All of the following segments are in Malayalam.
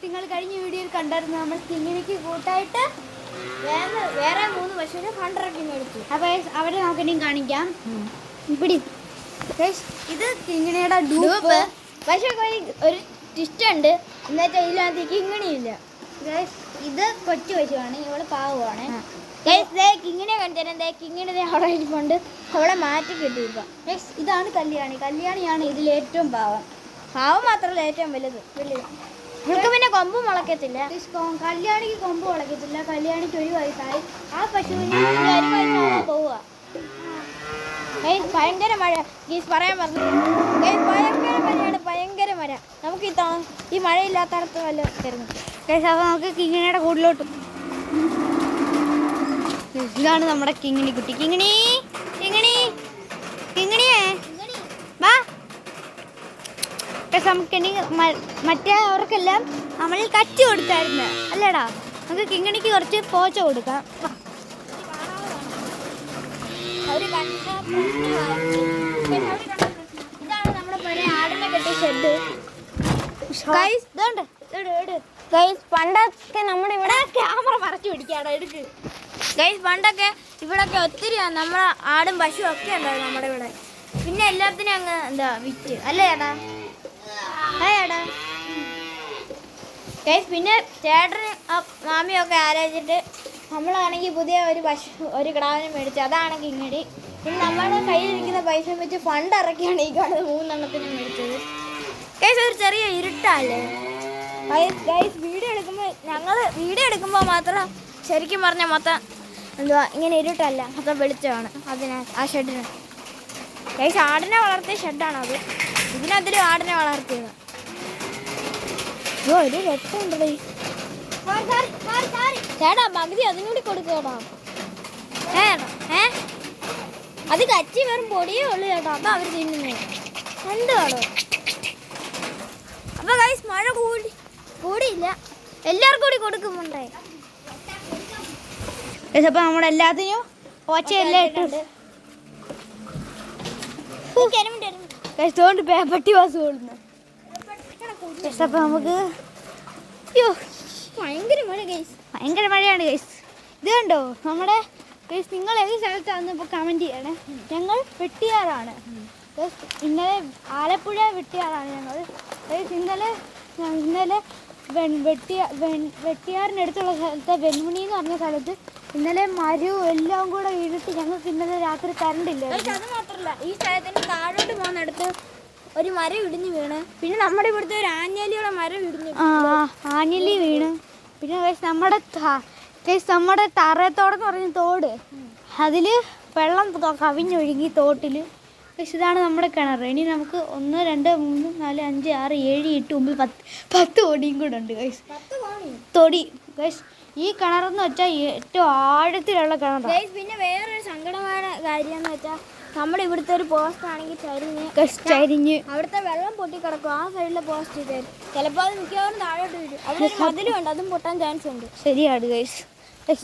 നിങ്ങൾ കഴിഞ്ഞ വീഡിയോയിൽ കണ്ടായിരുന്നു നമ്മൾ കിങ്ങിണിക്ക് കൂട്ടായിട്ട് വേറെ 3 പശുവിനെ ഫണ്ടിറക്കി മേടിച്ചു. അപ്പോൾ അവരെ നമുക്ക് ഇനിയും കാണിക്കാം. ഇവിടെ ഇത് കിങ്ങിണിയുടെ ഡൂപ്പ്. പക്ഷേ ഒരു ട്വിസ്റ്റ് ഉണ്ട്. എന്നുവെച്ചാൽ ഇതിനകത്ത് കിങ്ങിണിയില്ല. ഇത് കൊച്ചു പശുവാണ്, ഇവള് പാവമാണ്. കിങ്ങിനെ കണ്ടുതരാം. കിങ്ങിണി അവിടെ ഇരിപ്പുണ്ട്, അവിടെ മാറ്റി കിട്ടിയിപ്പോൾ. ഇതാണ് കല്യാണി. കല്യാണിയാണ് ഇതിൽ ഏറ്റവും പാവം മാത്രമല്ല ഏറ്റവും വലുത്. ഇവൾക്ക് പിന്നെ കൊമ്പ് മുളക്കത്തില്ല. കല്യാണിക്ക് കൊമ്പ് മുളക്കത്തില്ല. കല്യാണിക്ക് 1 വയസ്സായി. ആ പശുവിന് 1 വയസ്സാകാൻ പോവുക. ഭയങ്കര മഴ പറയാൻ പറഞ്ഞു. ഭയങ്കര മഴയാണ്, ഭയങ്കര മഴ. നമുക്ക് ഈ മഴയില്ലാത്തടത്ത് വല്ല തരുന്നു. അപ്പോൾ നമുക്ക് കിങ്ങിണിയുടെ കൂടിലോട്ട്. ഇതാണ് നമ്മുടെ കിങ്ങിണി കുട്ടി. കിങ്ങിണിയേ വാ. നമുക്കിനി മറ്റേ അവർക്കെല്ലാം നമ്മൾ കച്ചി കൊടുത്തായിരുന്നു അല്ലേടാ. നമുക്ക് കിങ്ങിണിക്ക് കുറച്ച് പോച്ച കൊടുക്കാം. ഇതാണ് നമ്മുടെ പഴയ ആടിനെ കെട്ടിയ ഷെഡ്. പണ്ടൊക്കെ നമ്മുടെ ഇവിടെ ക്യാമറ മറച്ചു പിടിക്കാടോ, എടുക്ക്. പണ്ടൊക്കെ ഇവിടൊക്കെ ഒത്തിരി നമ്മളെ ആടും പശുവും ഒക്കെ ഉണ്ടായിരുന്നു നമ്മുടെ ഇവിടെ. പിന്നെ എല്ലാത്തിനും അങ്ങ് വിറ്റ് അല്ലേ ചേട്ടാ? പിന്നെ ചേട്ടന് മാമിയൊക്കെ ആലോചിച്ചിട്ട് നമ്മളാണെങ്കിൽ പുതിയ ഒരു കിടാവിനെ മേടിച്ചു. അതാണ് കിങ്ങിണി. പിന്നെ നമ്മുടെ കയ്യിലിരിക്കുന്ന പൈസ വെച്ച് ഫണ്ട് ഇറക്കിയാണ് ഈ കാണുന്നത് 3 എണ്ണത്തിന് മേടിച്ചത്. ഒരു ചെറിയ ഇരുട്ടല്ലേ ഞങ്ങൾ വീഡിയോ എടുക്കുമ്പോൾ മാത്രം ശരിക്കും പറഞ്ഞാൽ മൊത്തം ഇങ്ങനെ ഇരുട്ടല്ല, മൊത്തം വെളിച്ചമാണ് ആ ഷെഡിന്. ആടിനെ വളർത്തിയ ഷെഡാണത്. ഇതിനകത്തിലും ആടിനെ വളർത്തിയത്. ഒരു രക്ഷമുണ്ടേ ചേട്ടാ. പകുതി അതിനൂടി കൊടുക്കേടാ. അത് കച്ചി വെറും പൊടിയേ ഉള്ളു ചേട്ടാ. അതാ അവർ തിന്നുന്നത്. എന്തുവാണോ? അപ്പൊ മഴ കൂടിയില്ല, എല്ലാവർക്കും കൂടി കൊടുക്കുന്നുണ്ടേ. അപ്പൊ നമ്മുടെ എല്ലാത്തിനും ഓച്ചയെല്ലാം ഇട്ടുണ്ട്. പേപ്പട്ടി വാസ് കൊടുക്കുന്നു. അപ്പൊ നമുക്ക് ഭയങ്കര മഴയാണ് ഗൈസ്. ഇത് കണ്ടോ നമ്മുടെ നിങ്ങൾ ഏത് സ്ഥലത്താണെന്ന് ഇപ്പോൾ കമൻറ്റ് ചെയ്യണേ. ഞങ്ങൾ വെട്ടിയാറാണ്. ഇന്നലെ ആലപ്പുഴ വെട്ടിയാറാണ് ഞങ്ങൾ. ഇന്നലെ വെട്ടിയാറിനടുത്തുള്ള സ്ഥലത്തെ വെൺമുണി എന്ന് പറഞ്ഞ സ്ഥലത്ത് ഇന്നലെ മരവും എല്ലാം കൂടെ വീണിട്ട് ഞങ്ങൾക്ക് ഇന്നലെ രാത്രി കറണ്ടില്ല. അത് മാത്രമല്ല, ഈ സ്ഥലത്തിന് താഴോട്ട് പോകുന്നിടത്ത് ഒരു മരം ഇടിഞ്ഞ് വീണ്. പിന്നെ നമ്മുടെ ഇവിടുത്തെ ഒരു ആഞ്ഞലിയുടെ മരം ഇടിഞ്ഞ് ആഞ്ഞലി വീണ്. പിന്നെ നമ്മുടെ തറയത്തോടെന്ന് പറഞ്ഞ തോട്, അതിൽ വെള്ളം കവിഞ്ഞൊഴുകി തോട്ടിൽ. ഇതാണ് നമ്മുടെ കിണർ. ഇനി നമുക്ക് 1 2 3 4 5 6 7 8 9 10 തൊടിയും കൂടെ ഉണ്ട് തൊടി. ഈ കിണറെന്ന് വെച്ചാൽ ഏറ്റവും ആഴത്തിലുള്ള കിണർ. പിന്നെ വേറൊരു സങ്കടമായ കാര്യം എന്ന് വെച്ചാൽ നമ്മുടെ ഇവിടുത്തെ ഒരു പോസ്റ്റ് ആണെങ്കിൽ ചരിഞ്ഞ് അവിടുത്തെ വെള്ളം പൊട്ടിക്കിടക്കും. ആ സൈഡിലെ പോസ്റ്റ് ചിലപ്പോൾ അത് മിക്കവാറും താഴോട്ട് വീഴും. അവിടെ ഒരു മതിലുണ്ട്, അതും പൊട്ടാൻ ചാൻസ് ഉണ്ട്. ശരിയാണ് ഗൈസ്.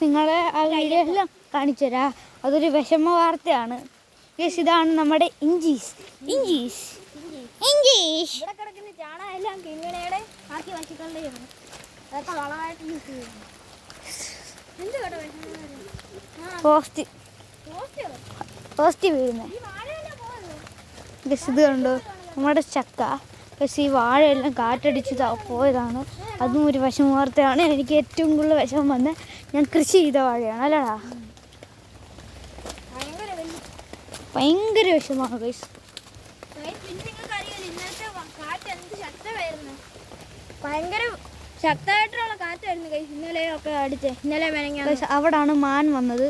നിങ്ങളെ ആ വീഡിയോ എല്ലാം കാണിച്ചു തരാം. അതൊരു വിഷമ വാർത്തയാണ് ഗൈസ്. ഇതാണ് നമ്മുടെ ഇഞ്ചീസ്. ഇവിടെ കിടക്കുന്ന ചാണകം എല്ലാം കിങ്ങിണിയുടെ ബാക്കി പശുക്കളുടെ അതൊക്കെ വളമായിട്ട് യൂസ് ചെയ്യുന്നു. പോസ്റ്റ് വീഴുന്നത് ഗസ്. ഇത് കണ്ടോ നമ്മുടെ ചക്ക. പക്ഷേ ഈ വാഴയെല്ലാം കാറ്റടിച്ച് പോയതാണ്. അതും ഒരു വിഷമ വാർത്തയാണ്. എനിക്ക് ഏറ്റവും കൂടുതൽ വിഷമം വന്നത് ഞാൻ കൃഷി ചെയ്ത വാഴയാണ് അല്ലടാ. ഭയങ്കര വിഷമമാണ് ഗൈസ്. ഭയങ്കര ശക്തമായിട്ടുള്ള കാറ്റായിരുന്നു ഗൈസ് ഇന്നലെയൊക്കെ അടിച്ച്. ഇന്നലെ അവിടാണ് മാൻ വന്നത്.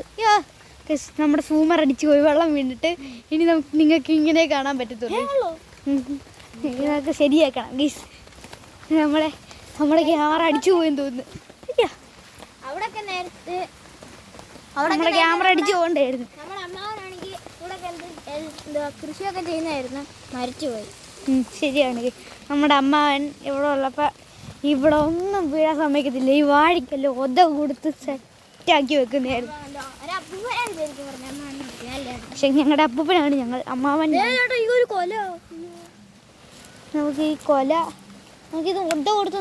നമ്മുടെ സൂമർ അടിച്ചു പോയി, വെള്ളം വീണിട്ട്. ഇനി നിങ്ങൾക്ക് ഇങ്ങനെ കാണാൻ പറ്റത്തുള്ളൂ. നിങ്ങൾക്ക് ശരിയാക്കണം ഗൈസ്. നമ്മുടെ ക്യാമറ അടിച്ചു പോയെന്ന് തോന്നുന്നു. അവിടെയൊക്കെ നേരത്തെ നമ്മുടെ ക്യാമറ അടിച്ചു പോകണ്ടായിരുന്നു. നമ്മുടെ അമ്മാവനാണെങ്കിൽ ഇവിടെ കൃഷിയൊക്കെ ചെയ്യുന്നതായിരുന്നു, മരിച്ചുപോയി. ശരിയാണ്. നമ്മുടെ അമ്മാവൻ ഇവിടെ ഉള്ളപ്പോൾ ഇവിടെ ഒന്നും വീഴാൻ സമ്മതിക്കത്തില്ല. ഈ വാഴയ്ക്കല്ലോ ഒത കൊടുത്ത് സെറ്റാക്കി വെക്കുന്നതായിരുന്നു. പക്ഷെ ഞങ്ങളുടെ അപ്പൂപ്പനാണ് ഞങ്ങൾ. അമ്മാവൻ നമുക്ക് ഈ കൊല നമുക്കിത് ഒത കൊടുത്ത്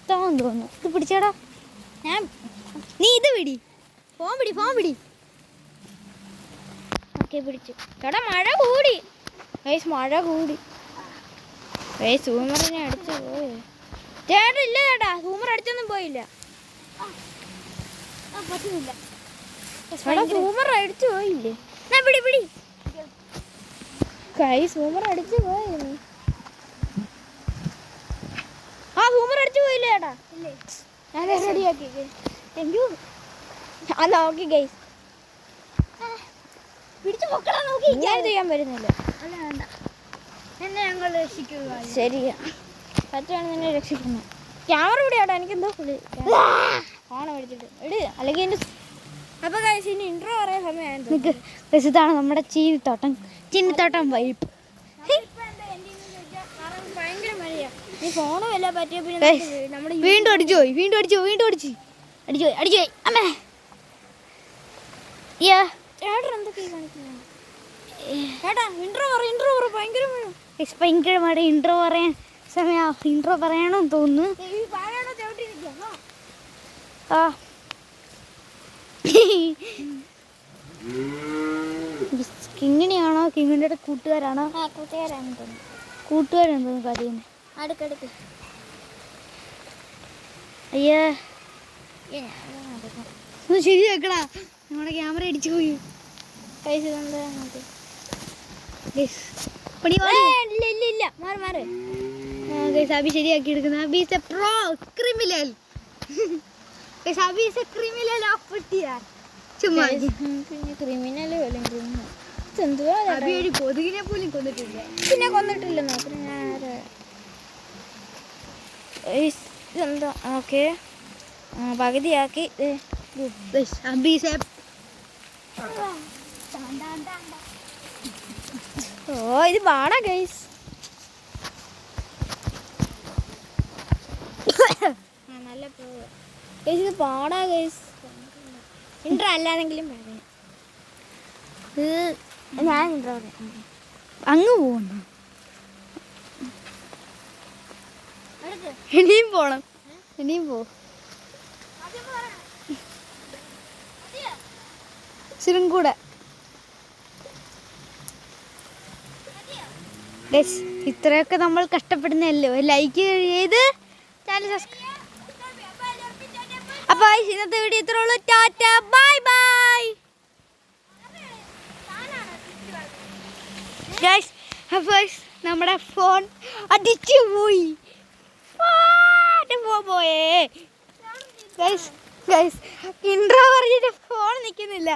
ഇഷ്ടമാണെന്ന് തോന്നുന്നു. ഇത് പിടിച്ചേടാ. നീ ഇത് പിടി. ഫോൺ പിടി. ഓക്കെ പിടിച്ചു. ചേട്ടാ മഴ കൂടി. മഴ കൂടി. സൂമറിനെ അടിച്ചു പോയി. ചേട്ടാ ഇല്ല ചേട്ടാ, സൂമർ അടിച്ചൊന്നും പോയില്ല. സൂമർ അടിച്ചു പോയില്ലേ? പിടി. സൂമർ അടിച്ചു പോയിരുന്നു. സൂമർ അടിച്ചു പോയില്ലേ ചേട്ടാ? ഞാൻ റെഡിയാക്കി. അല്ല ഓക്കെ ഗൈസ്, പിടിച്ചു പൊക്കണം. നോക്കി ഞാൻ ചെയ്യാൻ പറ്റുന്നില്ല. അല്ല വേണ്ട, എന്നെ ഞങ്ങൾ രക്ഷിക്കുക. ശരിയാ, പറ്റുവാണ് നിന്നെ രക്ഷിക്കുന്നത്. ക്യാമറ ഇവിടെയാട്ടോ. എനിക്കെന്തോ ഫോൺ മേടിച്ചിട്ട് ഇട്, അല്ലെങ്കിൽ എൻ്റെ. അപ്പോൾ ഗൈസ് ഇനി ഇൻട്രോ പറയാൻ സമയമായിരുന്നു. ഇതാണ് നമ്മുടെ ചീനിത്തോട്ടം വൈപ്പ്. ഭയങ്കര മഴയാ. ഈ ഫോണ് വല്ല പറ്റിയ പിന്നെ നമ്മുടെ വീണ്ടും അടിച്ചു പോയി. അമ്മേ ചേട്ടൻ എന്തൊക്കെ കാണിക്കുന്നു? ചേട്ടാ ഇൻട്രോ പറ. ഭയങ്കര മഴ. ഇൻട്രോ പറയാൻ സമയം. ഇൻട്രോ പറയണമെന്ന് തോന്നുന്നു. കിങ്ങിണിയാണോ കിങ്ങിണിയുടെ കൂട്ടുകാരാണോ? കൂട്ടുകാരാണെന്ന് തോന്നുന്നു കരയുന്നത്. അടുക്കടുക്ക്. അയ്യാ ശരിയാക്കടാ, നമ്മുടെ ക്യാമറ അടിച്ചു പോയി. അബി ശരിയാക്കി എടുക്കുന്ന. കൊതുകിനെ പോലും കൊന്നിട്ടില്ല. പിന്നെ കൊന്നിട്ടില്ലെന്നോ? ഇതെന്താ? ഓക്കെ പകുതിയാക്കി. ഇത് പാടാ ഗൈസ്. നല്ല ഗൈസ്, ഇത് പാടാ ഗൈസ്. ഇൻട്രോ അല്ലാതെങ്കിലും ഞാൻ ഇൻട്രോ അങ്ങ് പോകുന്നു. ഇനിയും പോണം. കൂടെ ഇത്രയൊക്കെ നമ്മൾ കഷ്ടപ്പെടുന്നല്ലോ. ലൈക്ക് ചെയ്ത് ചാനൽ സബ്സ്ക്രൈബ്. അപ്പോൾ ഇന്നത്തെ വീഡിയോ ഇത്രേ ഉള്ളൂ. Tata bye bye guys. അപ്പോൾ നമ്മുടെ ഫോൺ അടിച്ചു പോയി. പോയേ ഗൈസ്. ഇൻട്രോ പറഞ്ഞിട്ട് ഫോൺ നിൽക്കുന്നില്ല.